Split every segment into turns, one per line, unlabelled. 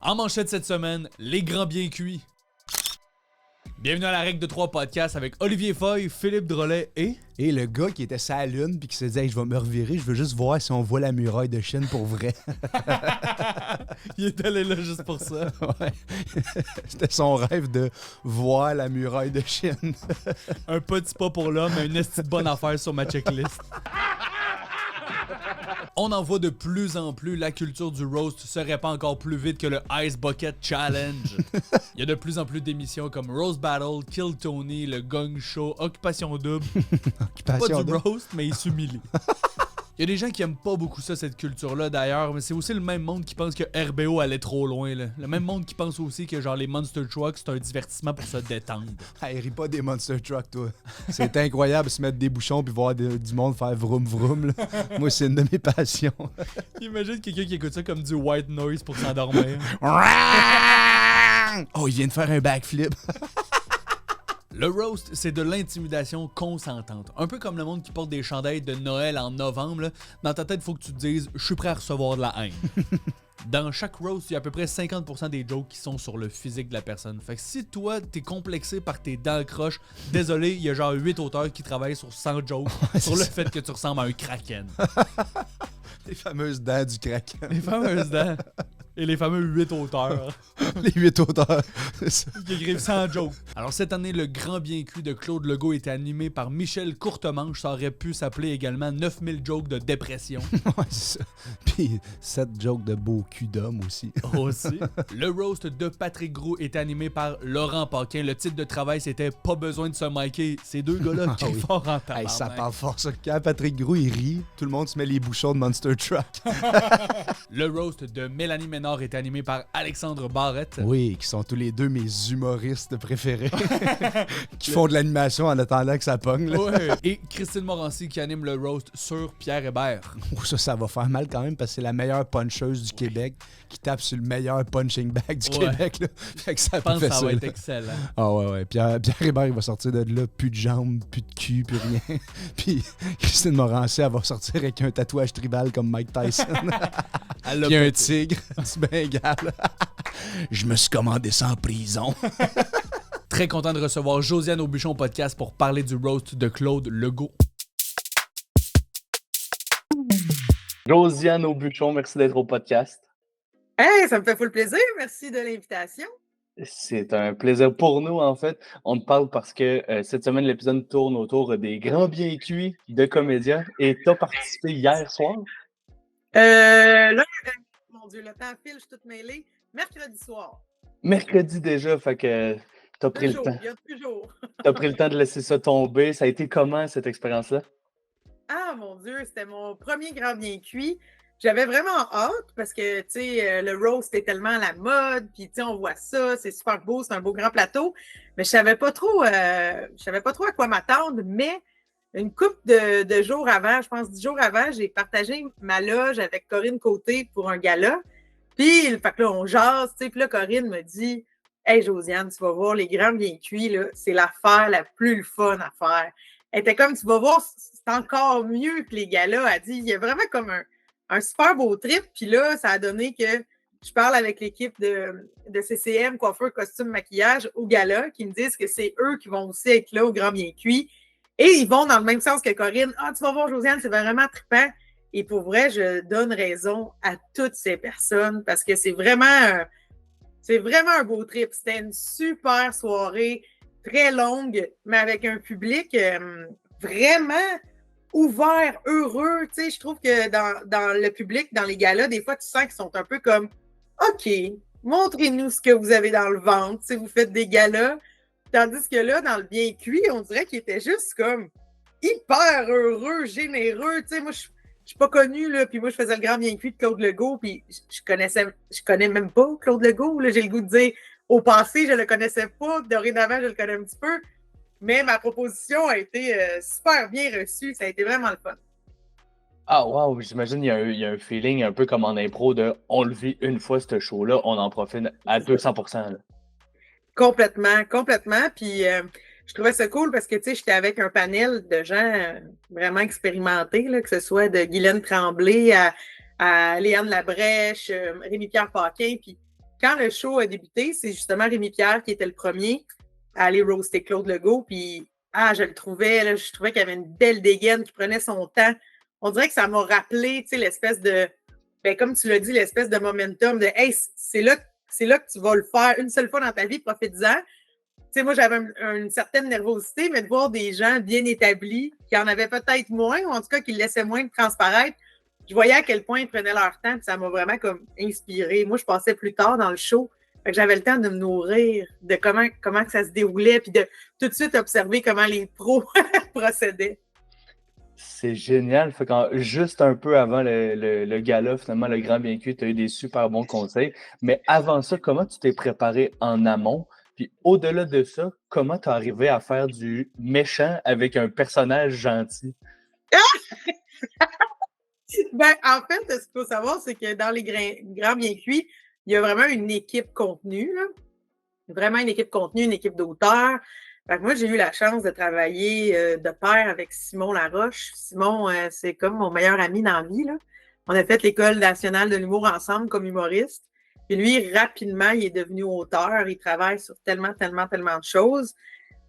En manchette cette semaine, les grands bien cuits. Bienvenue à la Règle de 3 podcast avec Olivier Foy, Philippe Drolet et...
Et le gars qui était sur la lune puis qui se disait hey, je vais me revirer, je veux juste voir si on voit la muraille de Chine pour vrai.
Il est allé là juste pour ça.
Ouais. C'était son rêve de voir la muraille de Chine.
Un petit pas pour l'homme, mais une esti de bonne affaire sur ma checklist. On en voit de plus en plus, la culture du roast se répand encore plus vite que le Ice Bucket Challenge. Il y a de plus en plus d'émissions comme Roast Battle, Kill Tony, le Gong Show, Occupation Double. Pas du roast, mais il s'humilie. Il y a des gens qui aiment pas beaucoup ça, cette culture-là d'ailleurs, mais c'est aussi le même monde qui pense que RBO allait trop loin. Là. Le même monde qui pense aussi que genre les Monster Trucks, c'est un divertissement pour se détendre.
Hey, ris pas des Monster Trucks, toi. C'est incroyable se mettre des bouchons puis voir du monde faire vroom vroom. Là. Moi, c'est une de mes passions.
Imagine quelqu'un qui écoute ça comme du white noise pour s'endormir.
Oh, il vient de faire un backflip.
Le roast, c'est de l'intimidation consentante. Un peu comme le monde qui porte des chandails de Noël en novembre. Là. Dans ta tête, il faut que tu te dises « je suis prêt à recevoir de la haine ». Dans chaque roast, il y a à peu près 50% des jokes qui sont sur le physique de la personne. Fait que si toi, t'es complexé par tes dents croches, désolé, il y a genre 8 auteurs qui travaillent sur 100 jokes sur le fait que tu ressembles à un kraken.
Les fameuses dents du kraken.
Les fameuses dents. Et les fameux 8 auteurs.
Les 8 auteurs. C'est ça.
Qui écrivent 100 jokes. Alors cette année, le grand bien cuit de Claude Legault était animé par Michel Courtemanche. Ça aurait pu s'appeler également 9000 jokes de dépression.
Ouais, c'est ça. Puis 7 jokes de beau cul d'homme aussi.
Aussi. Le roast de Patrick Groux était animé par Laurent Paquin. Le titre de travail, c'était « Pas besoin de se micer ». Ces deux gars-là qui sont forts en tabarnak.
Hey, ça parle fort, ça. Quand Patrick Groux, il rit, tout le monde se met les bouchons de Monster Truck.
Le roast de Mélanie Ménard était animé par Alexandre Barrette.
Oui, qui sont tous les deux mes humoristes préférés. Qui font de l'animation en attendant que ça pogne. Là.
Ouais. Et Christine Morancy qui anime le roast sur Pierre Hébert.
Oh, ça va faire mal quand même parce que c'est la meilleure puncheuse du Québec qui tape sur le meilleur punching bag du Québec. Là. Fait que ça
Je pense
fait
que ça va
là.
être excellent.
Ah ouais. Pierre Hébert, il va sortir de là, plus de jambes, plus de cul, plus rien. Puis Christine Morancy, elle va sortir avec un tatouage tribal comme Mike Tyson. Puis un tigre du Bengale. Je me suis commandé ça en prison.
Très content de recevoir Josiane Aubuchon au podcast pour parler du roast de Claude Legault.
Josiane Aubuchon, merci d'être au podcast.
Hey, ça me fait full plaisir. Merci de l'invitation.
C'est un plaisir pour nous, en fait. On te parle parce que cette semaine, l'épisode tourne autour des grands bien cuits de comédiens et tu as participé hier soir.
Là, mon Dieu, le temps file, je suis toute mêlée. Mercredi soir.
Mercredi déjà, fait que t'as pris le temps.
Il y a toujours.
T'as pris le temps de laisser ça tomber. Ça a été comment, cette expérience-là?
Ah, mon Dieu, c'était mon premier grand bien cuit. J'avais vraiment hâte parce que, tu sais, le roast est tellement à la mode, puis, tu sais, on voit ça, c'est super beau, c'est un beau grand plateau. Mais je savais pas trop à quoi m'attendre, mais une couple de jours avant, je pense 10 jours avant, j'ai partagé ma loge avec Corinne Côté pour un gala. Puis, fait que là, on jase, tu sais, puis là, Corinne me dit « Hey, Josiane, tu vas voir, les grands bien cuits, là, c'est l'affaire la plus le fun à faire. » Elle était comme « Tu vas voir, c'est encore mieux que les galas. » Elle dit « Il y a vraiment comme un super beau trip. » Puis là, ça a donné que je parle avec l'équipe de CCM, coiffeur, costume, maquillage au gala, qui me disent que c'est eux qui vont aussi être là au grand bien cuit. Et ils vont dans le même sens que Corinne. « Ah, tu vas voir, Josiane, c'est vraiment trippant. » Et pour vrai, je donne raison à toutes ces personnes parce que c'est vraiment un beau trip. C'était une super soirée, très longue, mais avec un public vraiment ouvert, heureux. Tu sais, je trouve que dans le public, dans les galas, des fois, tu sens qu'ils sont un peu comme « OK, montrez-nous ce que vous avez dans le ventre. » Si vous faites des galas. Tandis que là, dans le bien cuit, on dirait qu'ils étaient juste comme hyper heureux, généreux. Tu sais, moi, je suis pas connue, là, puis moi, je faisais le grand bien cuit de Claude Legault, puis je connais même pas Claude Legault, là, j'ai le goût de dire, au passé, je le connaissais pas, dorénavant, je le connais un petit peu, mais ma proposition a été super bien reçue, ça a été vraiment le fun.
Ah, wow, j'imagine il y a un feeling un peu comme en impro de « on le vit une fois, ce show-là, on en profite à 200%. » Là.
Complètement, puis je trouvais ça cool parce que, tu sais, j'étais avec un panel de gens vraiment expérimentés, là, que ce soit de Guylaine Tremblay à Léane Labrèche, Rémi-Pierre Paquin, puis quand le show a débuté, c'est justement Rémi Pierre qui était le premier à aller roaster Claude Legault. Puis, je le trouvais, là, je trouvais qu'il avait une belle dégaine, qui prenait son temps. On dirait que ça m'a rappelé, tu sais, l'espèce de, comme tu l'as dit, l'espèce de momentum de, hey, c'est là que tu vas le faire une seule fois dans ta vie, profites-en. Tu sais, moi, j'avais une certaine nervosité, mais de voir des gens bien établis, qui en avaient peut-être moins, ou en tout cas qui le laissaient moins de transparaître, je voyais à quel point ils prenaient leur temps, puis ça m'a vraiment comme inspiré. Moi, je passais plus tard dans le show, fait que j'avais le temps de me nourrir de comment que ça se déroulait, puis de tout de suite observer comment les pros procédaient.
C'est génial. Fait que juste un peu avant le gala, finalement, le Grand Bien Cuit, tu as eu des super bons conseils. Mais avant ça, comment tu t'es préparé en amont? Puis au-delà de ça, comment tu es arrivé à faire du méchant avec un personnage gentil?
En fait, ce qu'il faut savoir, c'est que dans les Grands Bien Cuits, il y a vraiment une équipe contenu, là. Vraiment une équipe contenu, une équipe d'auteurs. Fait que moi, j'ai eu la chance de travailler de pair avec Simon Laroche. Simon, c'est comme mon meilleur ami dans la vie, là. On a fait l'École nationale de l'humour ensemble comme humoriste. Puis lui, rapidement, il est devenu auteur. Il travaille sur tellement, tellement, tellement de choses.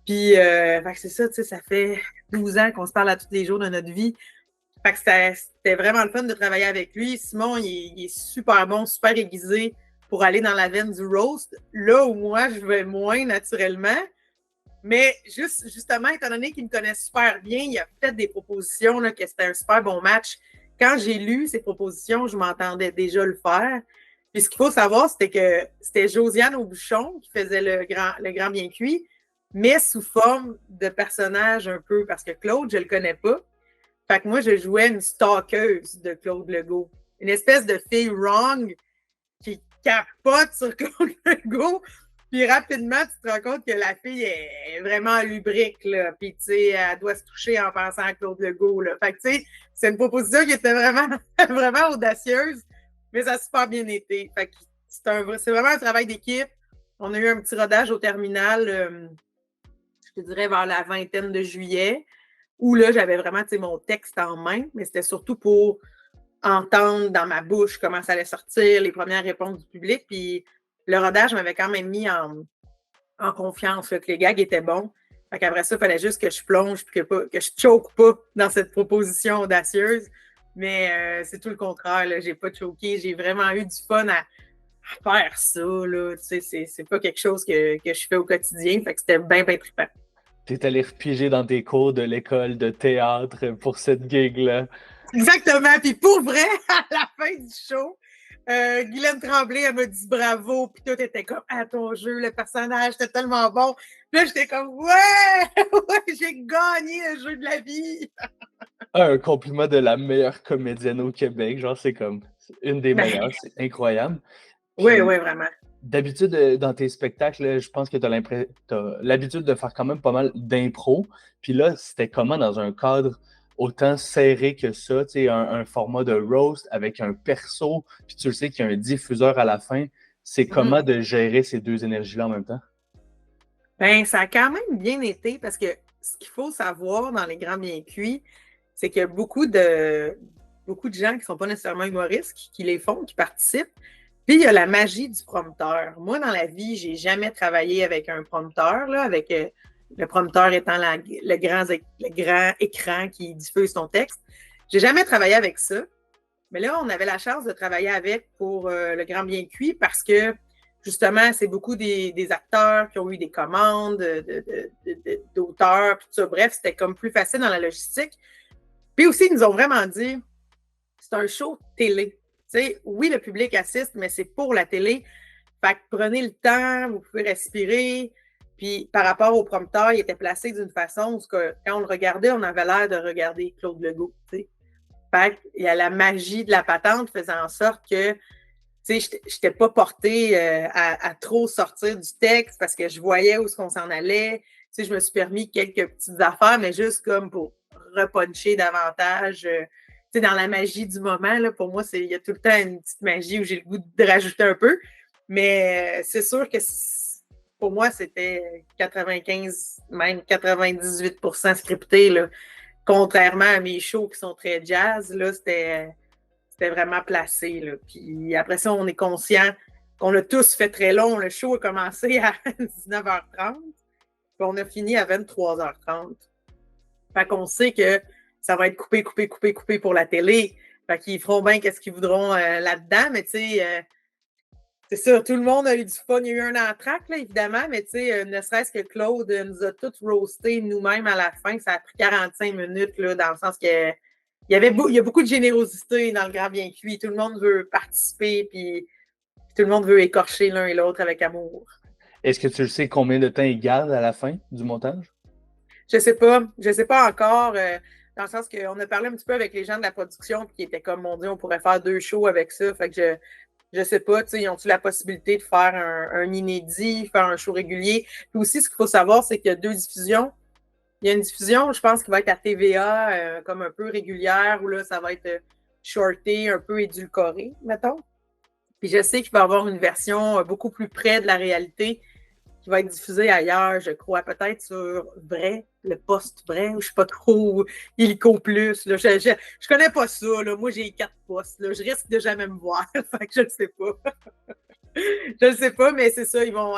Puis, fait que c'est ça, tu sais, ça fait 12 ans qu'on se parle à tous les jours de notre vie. Fait que c'était vraiment le fun de travailler avec lui. Simon, il est super bon, super aiguisé pour aller dans la veine du roast. Là où moi, je vais moins naturellement. Mais justement, étant donné qu'il me connaît super bien, il a fait des propositions, là, que c'était un super bon match. Quand j'ai lu ces propositions, je m'entendais déjà le faire. Puis ce qu'il faut savoir, c'était que c'était Josiane Aubuchon qui faisait le grand bien cuit, mais sous forme de personnage un peu, parce que Claude, je le connais pas. Fait que moi, je jouais une stalkeuse de Claude Legault. Une espèce de fille wrong qui capote sur Claude Legault. Puis rapidement, tu te rends compte que la fille est vraiment lubrique, là. Puis, tu sais, elle doit se toucher en pensant à Claude Legault, là. Fait que, tu sais, c'est une proposition qui était vraiment, vraiment audacieuse, mais ça a super bien été. Fait que c'est vraiment un travail d'équipe. On a eu un petit rodage au terminal, je te dirais vers la 20aine de juillet, où là, j'avais vraiment, tu sais, mon texte en main, mais c'était surtout pour entendre dans ma bouche comment ça allait sortir, les premières réponses du public. Puis le rodage m'avait quand même mis en confiance, là, que les gags étaient bons. Fait qu'après ça, il fallait juste que je plonge et que je choke pas dans cette proposition audacieuse. Mais c'est tout le contraire. Là. J'ai pas choqué. J'ai vraiment eu du fun à faire ça. Là. Tu sais, c'est pas quelque chose que je fais au quotidien. Fait que c'était bien, bien trippant.
T'es allé repiger dans tes cours de l'école de théâtre pour cette gig-là.
Exactement. Puis pour vrai, à la fin du show, Guylaine Tremblay, elle m'a dit bravo, puis tout était comme à ton jeu, le personnage était tellement bon. Puis là, j'étais comme ouais, j'ai gagné le jeu de la vie.
Un compliment de la meilleure comédienne au Québec, genre c'est comme une des meilleures, c'est incroyable.
Oui, vraiment.
D'habitude, dans tes spectacles, je pense que tu as l'habitude de faire quand même pas mal d'impro. Puis là, c'était comment dans un cadre autant serré que ça, tu sais, un format de roast avec un perso, puis tu le sais qu'il y a un diffuseur à la fin. C'est comment de gérer ces deux énergies-là en même temps?
Ben, ça a quand même bien été parce que ce qu'il faut savoir dans les Grands Bien Cuits, c'est qu'il y a beaucoup de gens qui ne sont pas nécessairement humoristes qui les font, qui participent. Puis, il y a la magie du prompteur. Moi, dans la vie, j'ai jamais travaillé avec un prompteur, là, avec le prompteur étant le grand écran qui diffuse ton texte. J'ai jamais travaillé avec ça. Mais là, on avait la chance de travailler avec pour le Grand Bien Cuit parce que, justement, c'est beaucoup des acteurs qui ont eu des commandes d'auteurs, puis tout ça. Bref, c'était comme plus facile dans la logistique. Puis aussi, ils nous ont vraiment dit, c'est un show télé. T'sais, oui, le public assiste, mais c'est pour la télé. Fait que prenez le temps, vous pouvez respirer. Puis par rapport au prompteur, il était placé d'une façon où quand on le regardait, on avait l'air de regarder Claude Legault. T'sais. Fait qu'il y a la magie de la patente faisant en sorte que je n'étais pas portée à trop sortir du texte parce que je voyais où est-ce qu'on s'en allait. T'sais, je me suis permis quelques petites affaires, mais juste comme pour repuncher davantage. Dans la magie du moment, là, pour moi, il y a tout le temps une petite magie où j'ai le goût de rajouter un peu. Mais c'est sûr que pour moi, c'était 95, même 98% scripté. Là. Contrairement à mes shows qui sont très jazz, là, c'était vraiment placé. Là. Puis après ça, on est conscient qu'on a tous fait très long. Le show a commencé à 19h30, puis on a fini à 23h30. Fait qu'on sait que ça va être coupé pour la télé. Fait qu'ils feront bien qu'est-ce qu'ils voudront là-dedans, mais tu sais, c'est ça, tout le monde a eu du fun. Il y a eu un entraque, là, évidemment, mais tu sais, ne serait-ce que Claude nous a tous roasté nous-mêmes à la fin. Ça a pris 45 minutes, là, dans le sens que il y a beaucoup de générosité dans le Grand Bien Cuit. Tout le monde veut participer, puis tout le monde veut écorcher l'un et l'autre avec amour.
Est-ce que tu sais combien de temps il garde à la fin du montage?
Je sais pas encore, dans le sens qu'on a parlé un petit peu avec les gens de la production, puis qui étaient comme, mon Dieu, on pourrait faire 2 shows avec ça. Fait que je sais pas, tu sais, ils ont-tu la possibilité de faire un inédit, faire un show régulier? Puis aussi, ce qu'il faut savoir, c'est qu'il y a 2 diffusions. Il y a une diffusion, je pense, qui va être à TVA, comme un peu régulière, où là, ça va être shorté, un peu édulcoré, mettons. Puis je sais qu'il va y avoir une version beaucoup plus près de la réalité qui va être diffusée ailleurs, je crois, peut-être sur Vrai, le poste Vrai, ou je sais pas trop, Illico Plus. Là. Je connais pas ça. Là. Moi, j'ai 4 postes. Là. Je risque de jamais me voir. Fait que je ne sais pas. Je ne sais pas, mais c'est ça. Ils vont.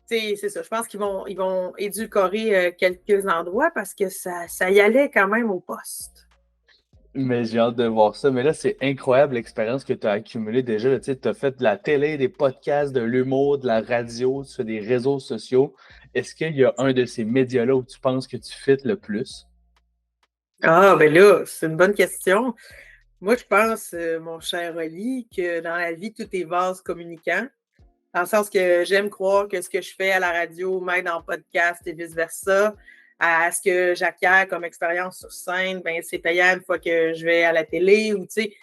C'est ça. Je pense qu'ils vont édulcorer quelques endroits parce que ça y allait quand même au poste.
Mais j'ai hâte de voir ça. Mais là, c'est incroyable l'expérience que tu as accumulée déjà. Tu as fait de la télé, des podcasts, de l'humour, de la radio, tu fais des réseaux sociaux. Est-ce qu'il y a un de ces médias-là où tu penses que tu fites le plus?
Ah, ben là, c'est une bonne question. Moi, je pense, mon cher Oli, que dans la vie, tout est vase communicant. Dans le sens que j'aime croire que ce que je fais à la radio m'aide en podcast et vice-versa. À ce que j'acquiers comme expérience sur scène, ben c'est payant une fois que je vais à la télé ou tu sais,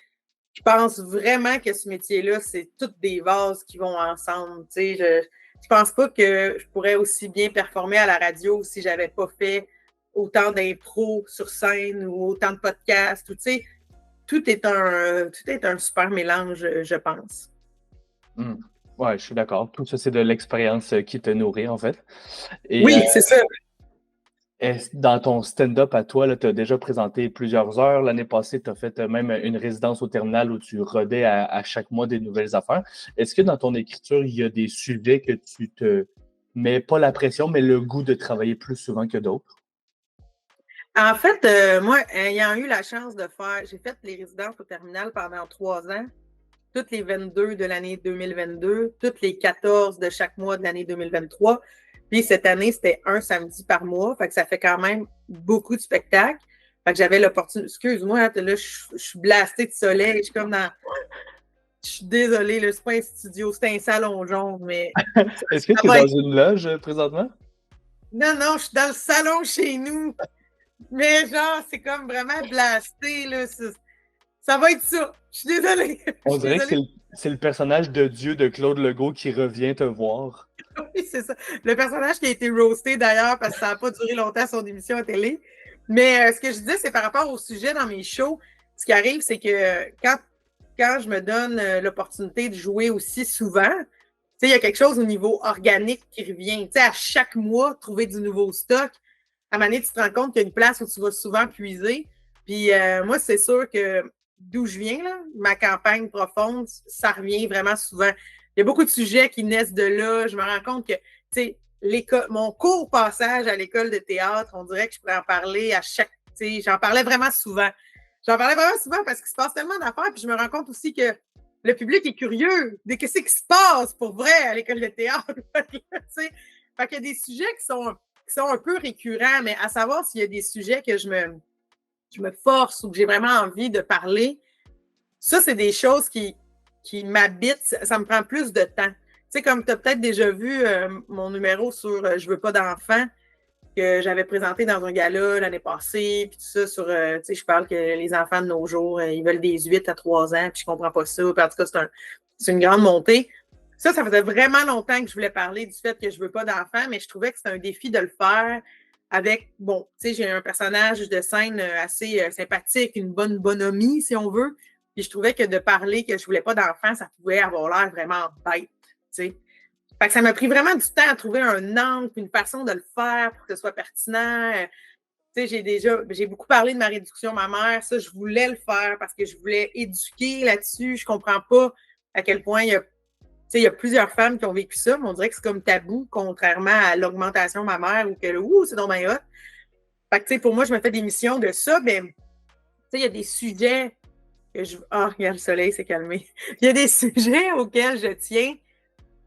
je pense vraiment que ce métier-là, c'est toutes des vases qui vont ensemble. Tu sais, je pense pas que je pourrais aussi bien performer à la radio si j'avais pas fait autant d'impro sur scène ou autant de podcasts. Ou, tu sais, tout est un super mélange, je pense.
Ouais, je suis d'accord. Tout ça, c'est de l'expérience qui te nourrit, en fait. Et
Oui, c'est ça.
dans ton stand-up à toi, tu as déjà présenté plusieurs heures. L'année passée, tu as fait même une résidence au terminal où tu rodais à chaque mois des nouvelles affaires. Est-ce que dans ton écriture, il y a des sujets que tu te mets pas la pression, mais le goût de travailler plus souvent que d'autres?
En fait, moi, ayant eu la chance de faire, j'ai fait les résidences au terminal pendant 3 ans, toutes les 22 de l'année 2022, toutes les 14 de chaque mois de l'année 2023. Puis cette année, c'était un samedi par mois. Fait que ça fait quand même beaucoup de spectacles. Fait que j'avais l'opportunité. Excuse-moi, là, je suis blastée de soleil. Je suis comme dans. Je suis désolée, là, c'est pas un studio, c'est un salon jaune, mais.
Est-ce que tu es dans une loge présentement?
Non, je suis dans le salon chez nous. Mais genre, c'est comme vraiment blasté, là. Ça va être ça. Je suis désolée.
On dirait que c'est le personnage de Dieu de Claude Legault qui revient te voir.
Oui, c'est ça. Le personnage qui a été roasté d'ailleurs parce que ça n'a pas duré longtemps son émission à télé. Mais ce que je disais, c'est par rapport au sujet dans mes shows, ce qui arrive, c'est que quand je me donne l'opportunité de jouer aussi souvent, il y a quelque chose au niveau organique qui revient. À chaque mois, trouver du nouveau stock. À un moment donné, tu te rends compte qu'il y a une place où tu vas souvent puiser. Puis moi, c'est sûr que d'où je viens, là, ma campagne profonde, ça revient vraiment souvent. Il y a beaucoup de sujets qui naissent de là. Je me rends compte que, tu sais, mon court passage à l'école de théâtre, on dirait que je pourrais en parler à chaque, tu sais, j'en parlais vraiment souvent. J'en parlais vraiment souvent parce qu'il se passe tellement d'affaires, puis je me rends compte aussi que le public est curieux de ce qui se passe pour vrai à l'école de théâtre. Tu sais, fait qu'il y a des sujets qui sont un peu récurrents, mais à savoir s'il y a des sujets que je me force ou que j'ai vraiment envie de parler, ça, c'est des choses qui m'habitent. Ça me prend plus de temps. Tu sais, comme tu as peut-être déjà vu mon numéro sur Je veux pas d'enfants que j'avais présenté dans un gala l'année passée, puis tout ça, sur, tu sais, je parle que les enfants de nos jours, ils veulent des 8 à 3 ans, puis je comprends pas ça. Puis en tout cas, c'est une grande montée. Ça faisait vraiment longtemps que je voulais parler du fait que je veux pas d'enfants, mais je trouvais que c'était un défi de le faire avec, bon, tu sais, j'ai un personnage de scène assez sympathique, une bonne bonhomie, si on veut. Puis je trouvais que de parler que je voulais pas d'enfants, ça pouvait avoir l'air vraiment bête, tu sais. Fait que ça m'a pris vraiment du temps à trouver un angle, une façon de le faire pour que ce soit pertinent. Tu sais, j'ai beaucoup parlé de ma réduction mammaire. Ça, je voulais le faire parce que je voulais éduquer là-dessus. Je comprends pas à quel point il y a il y a plusieurs femmes qui ont vécu ça, mais on dirait que c'est comme tabou, contrairement à l'augmentation mammaire ou que c'est dans ma hot. Fait que, pour moi, je me fais des missions de ça, mais il y a des sujets que je. Ah, regarde, le soleil s'est calmé. Il y a des sujets auxquels je tiens,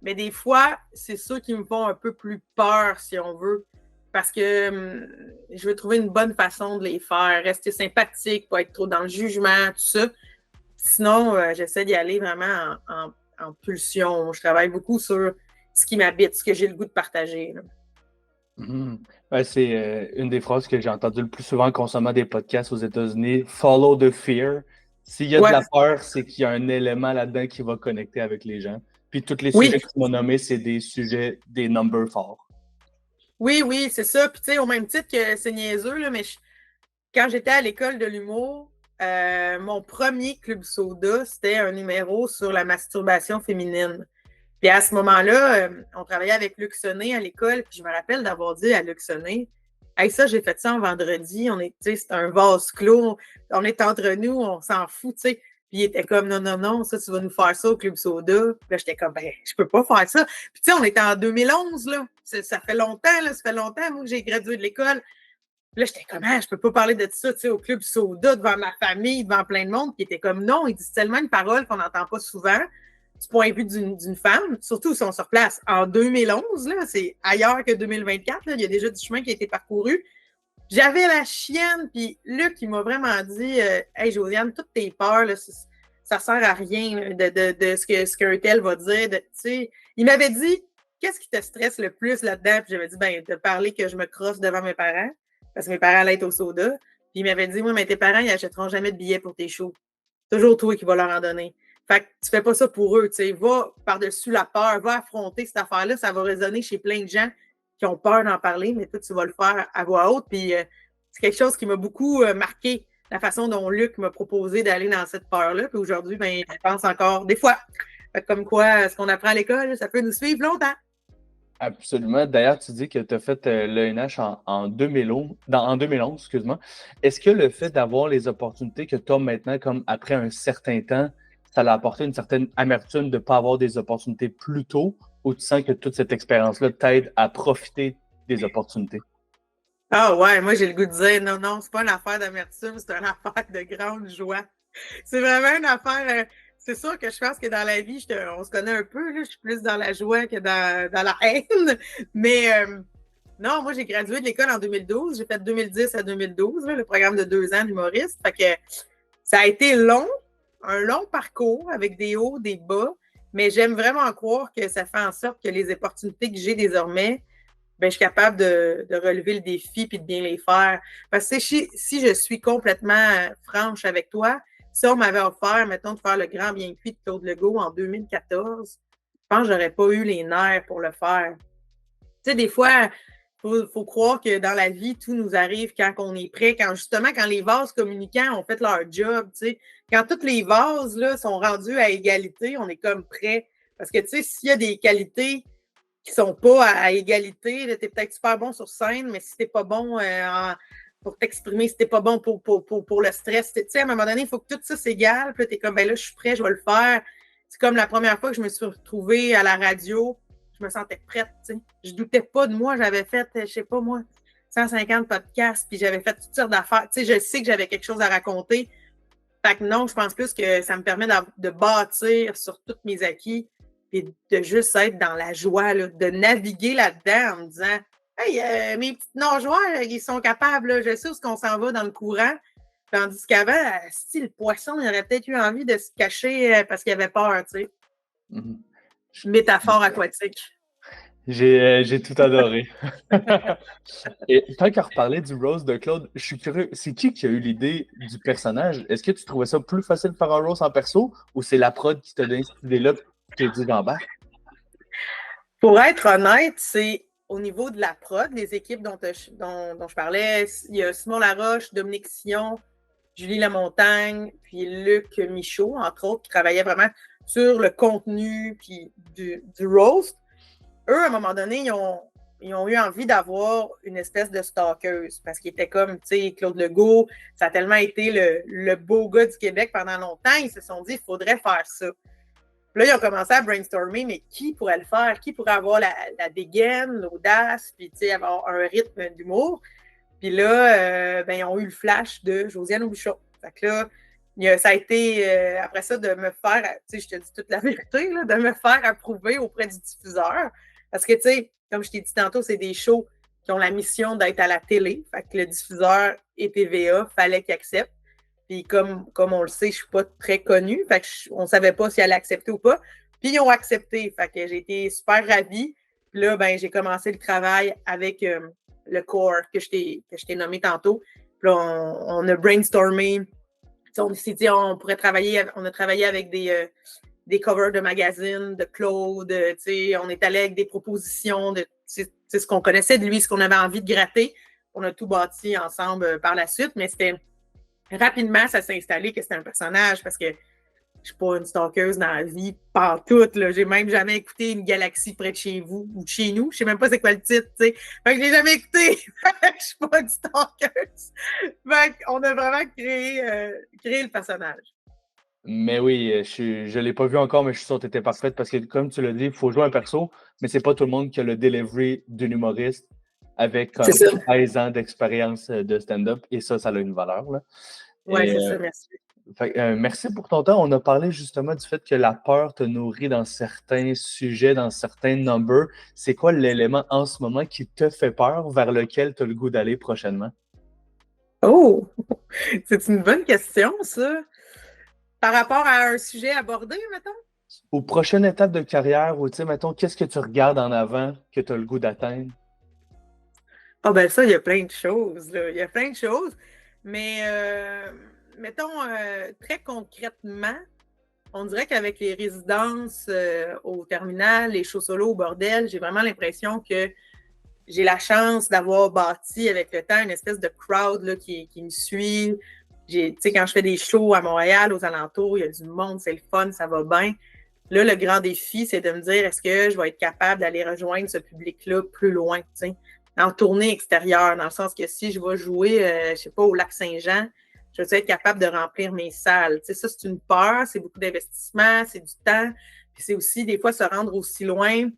mais des fois, c'est ceux qui me font un peu plus peur, si on veut, parce que je veux trouver une bonne façon de les faire, rester sympathique, pas être trop dans le jugement, tout ça. Sinon, j'essaie d'y aller vraiment en pulsion. Je travaille beaucoup sur ce qui m'habite, ce que j'ai le goût de partager.
Ouais, c'est une des phrases que j'ai entendues le plus souvent en consommant des podcasts aux États-Unis. Follow the fear. S'il y a de la peur, c'est qu'il y a un élément là-dedans qui va connecter avec les gens. Puis tous les sujets que tu m'as nommés, c'est des sujets, des numbers forts.
Oui, c'est ça. Puis au même titre que c'est niaiseux, là, mais quand j'étais à l'école de l'humour, mon premier Club Soda, c'était un numéro sur la masturbation féminine. Puis à ce moment-là, on travaillait avec Luc Sonnet à l'école, puis je me rappelle d'avoir dit à Luc Sonnet, « Hey, ça, j'ai fait ça en vendredi, c'est un vase clos, on est entre nous, on s'en fout, tu sais. » Puis il était comme, non, ça, tu vas nous faire ça au Club Soda. Puis là, j'étais comme, je peux pas faire ça. Puis tu sais, on était en 2011, là. Ça fait longtemps, là, moi, que j'ai gradué de l'école. Puis là, j'étais comme, je peux pas parler de ça, tu sais, au Club Soda, devant ma famille, devant plein de monde. Puis il était comme, non, il dit tellement une parole qu'on n'entend pas souvent du point de vue d'une femme, surtout si on se replace en 2011, là, c'est ailleurs que 2024, là, il y a déjà du chemin qui a été parcouru. J'avais la chienne, puis Luc, il m'a vraiment dit Hey Josiane, toutes tes peurs, là, ça sert à rien de ce qu'un tel va dire. Il m'avait dit Qu'est-ce qui te stresse le plus là-dedans? Puis j'avais dit de parler que je me crosse devant mes parents, parce que mes parents allaient être au soda. Puis il m'avait dit Moi, mais tes parents, ils n'achèteront jamais de billets pour tes shows. Toujours toi qui vas leur en donner. Fait que tu fais pas ça pour eux, tu sais. Va par-dessus la peur, va affronter cette affaire-là. Ça va résonner chez plein de gens qui ont peur d'en parler, mais toi, tu vas le faire à voix haute. Puis c'est quelque chose qui m'a beaucoup marqué, la façon dont Luc m'a proposé d'aller dans cette peur-là. Puis aujourd'hui, je pense encore des fois. Fait que comme quoi, ce qu'on apprend à l'école, ça peut nous suivre longtemps.
Absolument. D'ailleurs, tu dis que tu as fait l'ENH en 2011, excuse-moi. Est-ce que le fait d'avoir les opportunités que tu as maintenant, comme après un certain temps, ça l'a apporté une certaine amertume de ne pas avoir des opportunités plus tôt, ou tu sens que toute cette expérience-là t'aide à profiter des opportunités?
Ah ouais, moi j'ai le goût de dire non, c'est pas une affaire d'amertume, c'est une affaire de grande joie. C'est vraiment une affaire. C'est sûr que je pense que dans la vie, on se connaît un peu, là, je suis plus dans la joie que dans la haine. Mais non, moi j'ai gradué de l'école en 2012, j'ai fait 2010 à 2012, là, le programme de 2 ans d'humoriste. Fait que ça a été long, un long parcours avec des hauts, des bas, mais j'aime vraiment croire que ça fait en sorte que les opportunités que j'ai désormais, je suis capable de relever le défi et de bien les faire. Parce que si je suis complètement franche avec toi, si on m'avait offert, mettons, de faire le grand bien cuit de Claude Legault en 2014, je pense que j'aurais pas eu les nerfs pour le faire. Tu sais, des fois, faut croire que dans la vie, tout nous arrive quand on est prêt, quand les vases communicants ont fait leur job, tu sais. Quand tous les vases là, sont rendus à égalité, on est comme prêt. Parce que, tu sais, s'il y a des qualités qui sont pas à égalité, tu es peut-être super bon sur scène, mais si t'es pas bon pour t'exprimer, si t'es pas bon pour le stress, tu sais, à un moment donné, il faut que tout ça s'égale. Puis là, t'es comme, là, je suis prêt, je vais le faire. C'est comme la première fois que je me suis retrouvée à la radio, je me sentais prête, tu sais. Je doutais pas de moi, j'avais fait, je sais pas moi, 150 podcasts, puis j'avais fait toutes sortes d'affaires. Tu sais, je sais que j'avais quelque chose à raconter. Fait que non, je pense plus que ça me permet de bâtir sur tous mes acquis et de juste être dans la joie, là, de naviguer là-dedans en me disant Hey, mes petites nageoires, ils sont capables, là, je sais où est-ce qu'on s'en va dans le courant. Tandis qu'avant, si le poisson, il aurait peut-être eu envie de se cacher parce qu'il avait peur, tu sais. Métaphore aquatique.
J'ai tout adoré. Et tant qu'à reparler du Rose de Claude, je suis curieux, c'est qui a eu l'idée du personnage? Est-ce que tu trouvais ça plus facile de faire un Rose en perso ou c'est la prod qui t'a donné cette idée-là et qui t'a dit d'embarquer?
Pour être honnête, c'est au niveau de la prod, les équipes dont je parlais. Il y a Simon Laroche, Dominique Sion, Julie Lamontagne, puis Luc Michaud, entre autres, qui travaillaient vraiment sur le contenu puis du roast. Eux, à un moment donné, ils ont eu envie d'avoir une espèce de stalkeuse parce qu'ils étaient comme, tu sais, Claude Legault, ça a tellement été le beau gars du Québec pendant longtemps, ils se sont dit, il faudrait faire ça. Puis là, ils ont commencé à brainstormer, mais qui pourrait le faire? Qui pourrait avoir la dégaine, l'audace, puis avoir un rythme d'humour? Puis là, ils ont eu le flash de Josiane Aubuchon. Fait que là, ça a été, après ça, de me faire, je te dis toute la vérité, là, de me faire approuver auprès du diffuseur. Parce que, comme je t'ai dit tantôt, c'est des shows qui ont la mission d'être à la télé. Fait que le diffuseur et TVA, fallait qu'ils acceptent. Puis comme on le sait, je ne suis pas très connue. Fait qu'on ne savait pas si elle allait accepter ou pas. Puis ils ont accepté. Fait que j'ai été super ravie. Puis là, j'ai commencé le travail avec le core que je t'ai nommé tantôt. Puis là, on a brainstormé. On s'est dit, on a travaillé avec des covers de magazines, de Claude. On est allé avec des propositions de ce qu'on connaissait de lui, ce qu'on avait envie de gratter. On a tout bâti ensemble par la suite, mais c'était rapidement, ça s'est installé que c'était un personnage parce que je suis pas une stalkeuse dans la vie, pantoute, là. J'ai même jamais écouté Une galaxie près de chez vous ou de chez nous. Je sais même pas c'est quoi le titre, tu sais. Fait que je l'ai jamais écouté. Je suis pas une stalkeuse. Fait qu'on a vraiment créé le personnage.
Mais oui, je l'ai pas vu encore, mais je suis sûr que tu étais parfaite parce que, comme tu l'as dit, il faut jouer un perso, mais c'est pas tout le monde qui a le delivery d'un humoriste avec comme 13 ans d'expérience de stand-up. Et ça a une valeur.
Oui, c'est ça, merci.
Merci pour ton temps. On a parlé justement du fait que la peur te nourrit dans certains sujets, dans certains numbers. C'est quoi l'élément en ce moment qui te fait peur, vers lequel tu as le goût d'aller prochainement?
Oh! C'est une bonne question, ça. Par rapport à un sujet abordé, mettons?
Aux prochaines étapes de carrière, ou mettons, qu'est-ce que tu regardes en avant que tu as le goût d'atteindre?
Ah ben ça, il y a plein de choses, là. Il y a plein de choses. Mais mettons, très concrètement, on dirait qu'avec les résidences au terminal, les shows solo au bordel, j'ai vraiment l'impression que j'ai la chance d'avoir bâti avec le temps une espèce de crowd là, qui me suit. Quand je fais des shows à Montréal, aux alentours, il y a du monde, c'est le fun, ça va bien. Là, le grand défi, c'est de me dire, est-ce que je vais être capable d'aller rejoindre ce public-là plus loin, en tournée extérieure, dans le sens que si je vais jouer, je sais pas, au Lac-Saint-Jean, je vais être capable de remplir mes salles. Ça, c'est une peur, c'est beaucoup d'investissement, c'est du temps, puis c'est aussi des fois se rendre aussi loin.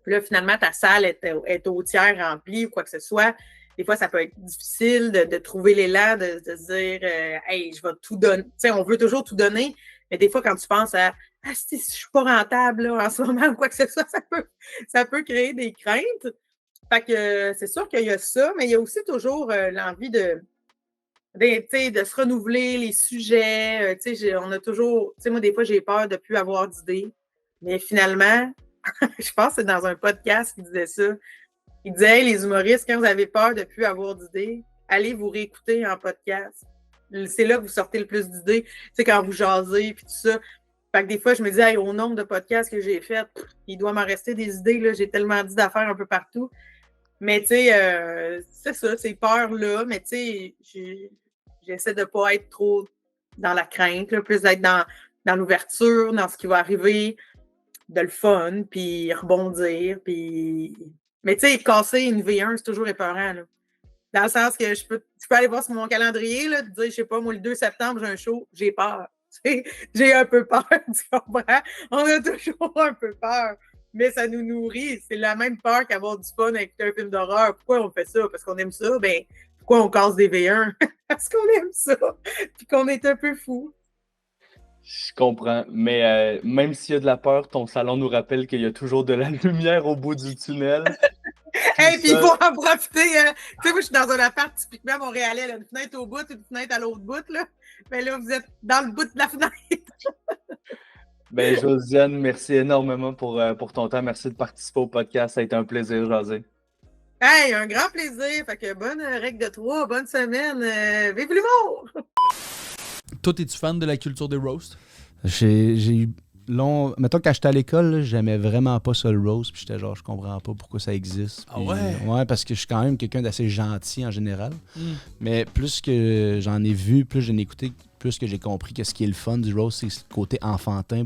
Puis là, finalement, ta salle est au tiers remplie ou quoi que ce soit. Des fois, ça peut être difficile de trouver l'élan, de se dire hey, je vais tout donner. On veut toujours tout donner, mais des fois, quand tu penses à si je suis pas rentable là, en ce moment ou quoi que ce soit, ça peut créer des craintes. Fait que c'est sûr qu'il y a ça, mais il y a aussi toujours l'envie de se renouveler, les sujets. On a toujours. Moi, des fois, j'ai peur de ne plus avoir d'idées. Mais finalement, je pense que c'est dans un podcast qui disait ça. Il disait hey, les humoristes, quand vous avez peur de ne plus avoir d'idées, allez vous réécouter en podcast. C'est là que vous sortez le plus d'idées. Quand vous jasez puis tout ça. Fait que des fois, je me dis hey, au nombre de podcasts que j'ai fait, il doit m'en rester des idées. Là. J'ai tellement dit d'affaires un peu partout. Mais c'est ça, ces peurs-là. Mais j'essaie de ne pas être trop dans la crainte, là, plus d'être dans l'ouverture, dans ce qui va arriver, de le fun, puis rebondir, puis... Mais casser une V1, c'est toujours épeurant, là. Dans le sens que je peux aller voir sur mon calendrier, là, te dire, je sais pas, moi, le 2 septembre, j'ai un show, j'ai peur. J'ai un peu peur, tu comprends? On a toujours un peu peur. Mais ça nous nourrit. C'est la même peur qu'avoir du fun avec un film d'horreur. Pourquoi on fait ça? Parce qu'on aime ça? Ben, pourquoi on casse des V1? Parce qu'on aime ça. Puis qu'on est un peu fou.
Je comprends. Mais même s'il y a de la peur, ton salon nous rappelle qu'il y a toujours de la lumière au bout du tunnel.
Et puis il faut en profiter. Tu sais, moi, je suis dans un appart typiquement montréalais. Là, une fenêtre au bout, une fenêtre à l'autre bout. Là. Mais là, vous êtes dans le bout de la fenêtre.
Ben, Josiane, merci énormément pour ton temps. Merci de participer au podcast. Ça a été un plaisir, José.
Hey, un grand plaisir. Fait que bonne règle de 3, bonne semaine. Vive l'humour!
Toi, es-tu fan de la culture des roasts?
J'ai eu mettons, quand j'étais à l'école, j'aimais vraiment pas ça le roast. Puis j'étais genre, je comprends pas pourquoi ça existe. Puis,
ah ouais?
Ouais, parce que je suis quand même quelqu'un d'assez gentil en général. Mais plus que j'en ai vu, plus j'en ai écouté, plus que j'ai compris que ce qui est le fun du roast, c'est le côté enfantin.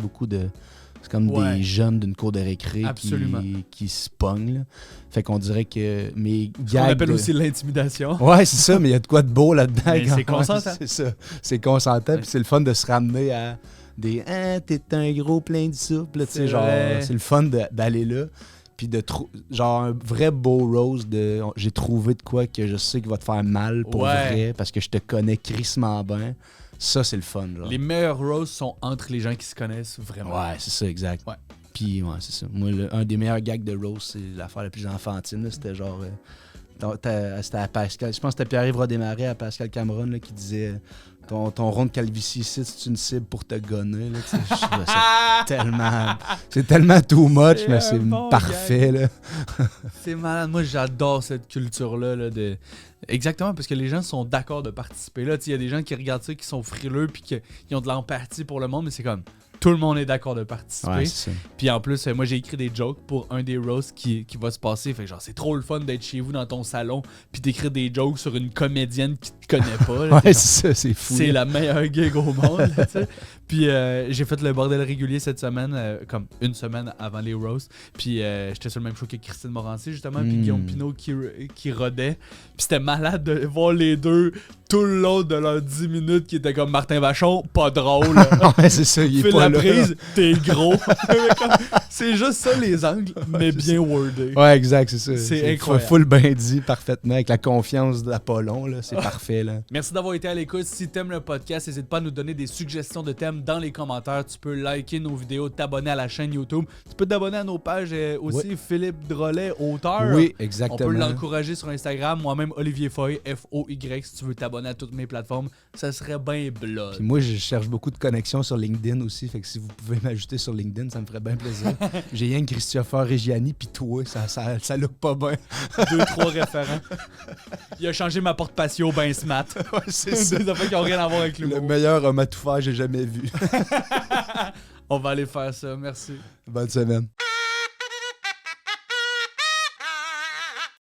C'est comme des jeunes d'une cour de récré qui se pognent. Là. Fait qu'on dirait que mes gags...
Ce qu'on appelle aussi l'intimidation.
Ouais, c'est ça, mais il y a de quoi de beau là-dedans.
Mais c'est consentant.
C'est ça. C'est consentant, puis c'est le fun de se ramener à des « Ah, t'es un gros plein de soupe », là, tu sais,
C'est
genre,
vrai.
c'est le fun d'aller là. Puis genre un vrai beau rose de « J'ai trouvé de quoi que je sais qu'il va te faire mal pour vrai, parce que je te connais crissement bien ». Ça, c'est le fun, genre.
Les meilleurs roasts sont entre les gens qui se connaissent vraiment.
Ouais, c'est ça, exact.
Ouais.
Puis, ouais, c'est ça. Moi, un des meilleurs gags de Rose, c'est l'affaire la plus enfantine. Là. C'était genre. C'était à Pascal. Je pense que c'était Pierre-Yves Rodémaré à Pascal Cameron là, qui disait ton rond de calvitie ici, c'est une cible pour te gonner. Là, je trouvais ça tellement. C'est tellement too much,
C'est
mais
un
c'est
bon
parfait. Là.
C'est malade. Moi, j'adore cette culture-là. Là, de... Exactement, parce que les gens sont d'accord de participer. Là, il y a des gens qui regardent ça, qui sont frileux, puis qui ont de l'empathie pour le monde, mais c'est comme tout le monde est d'accord de participer.
Ouais, c'est ça.
Puis en plus, moi, j'ai écrit des jokes pour un des roasts qui va se passer. Fait que genre, c'est trop le fun d'être chez vous dans ton salon, puis d'écrire des jokes sur une comédienne qui te connaît pas. Là,
Ouais,
genre,
c'est ça, c'est fou.
c'est
là.
la meilleure gig au monde. Là, tu sais. Puis j'ai fait le bordel régulier cette semaine, comme une semaine avant les roasts. Puis j'étais sur le même show que Christine Morancy, justement, puis Guillaume Pinault qui rodait. Puis c'était malade de voir les deux tout le long de leurs 10 minutes qui étaient comme Martin Vachon, pas drôle.
Ouais, c'est ça, il est
Fais
pas
la
là.
prise, t'es gros. C'est juste ça les angles, mais bien wordé.
Ouais, exact, c'est ça.
C'est incroyable.
Full bien dit, parfaitement, avec la confiance d'Apollon, là, c'est parfait, là.
Merci d'avoir été à l'écoute. Si t'aimes le podcast, n'hésite pas à nous donner des suggestions de thèmes dans les commentaires. Tu peux liker nos vidéos, t'abonner à la chaîne YouTube. Tu peux t'abonner à nos pages aussi.
Oui.
Philippe Drolet, auteur.
Oui,
On
exactement.
peut l'encourager sur Instagram. Moi-même, Olivier Foy, Foy, si tu veux t'abonner à toutes mes plateformes. Ça serait bien blood.
Puis moi, je cherche beaucoup de connexions sur LinkedIn aussi, fait que si vous pouvez m'ajouter sur LinkedIn, ça me ferait bien plaisir. J'ai rien que Christopher Reggiani, puis toi, ça look pas bien.
2-3 référents. Il a changé ma porte patio ben smart.
Ouais, c'est ça.
Des affaires qui n'ont rien à voir avec
Le
l'humour.
meilleur homme à tout faire que j'ai jamais vu.
On va aller faire ça. Merci.
Bonne semaine.